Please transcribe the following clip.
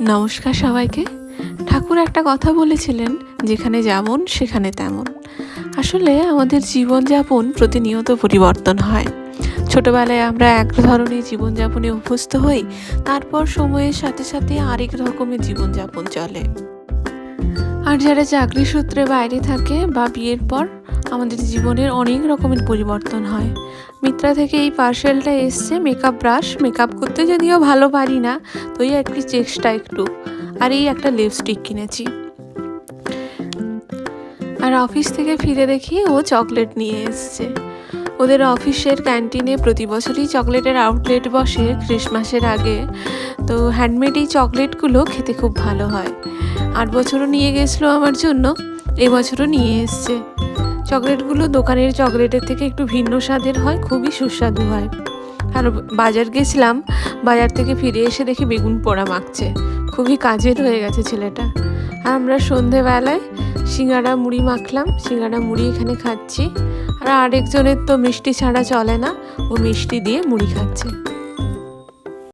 নমস্কার সবাইকে। ঠাকুর একটা কথা বলেছিলেন, যেখানে যেমন সেখানে তেমন। আসলে আমাদের জীবনযাপন প্রতিনিয়ত পরিবর্তন হয়। ছোটবেলায় আমরা এক ধরনের জীবনযাপনে অভ্যস্ত হই, তারপর সময়ের সাথে সাথে আরেক রকমের জীবনযাপন চলে। আর যারা চাকরি সূত্রে বাইরে থাকে বা বিয়ের পর আমাদের জীবনের অনেক রকমের পরিবর্তন হয়। মিত্রা থেকে এই পার্সেলটা এসছে, মেকআপ ব্রাশ। মেকআপ করতে যদিও ভালো পারি না, তো এই একটু চেষ্টা একটু। আর এই একটা লিপস্টিক কিনেছি। আর অফিস থেকে ফিরে দেখি ও চকলেট নিয়ে এসছে। ওদের অফিসের ক্যান্টিনে প্রতি বছরই চকলেটের আউটলেট বসে ক্রিসমাসের আগে। তো হ্যান্ডমেড এই চকলেটগুলো খেতে খুব ভালো হয়। 8 বছরও নিয়ে গেছিলো আমার জন্য, এবছরও নিয়ে এসছে। চকলেটগুলো দোকানের চকলেটের থেকে একটু ভিন্ন স্বাদের হয়, খুবই সুস্বাদু হয়। আর বাজার গেছিলাম, বাজার থেকে ফিরে এসে দেখি বেগুন পোড়া মাখছে। খুবই কাজের হয়ে গেছে ছেলেটা। আর আমরা সন্ধেবেলায় সিঙ্গাড়া মুড়ি মাখলাম, সিঙ্গাড়া মুড়ি এখানে খাচ্ছি। আর আরেকজনের তো মিষ্টি ছাড়া চলে না, ও মিষ্টি দিয়ে মুড়ি খাচ্ছে।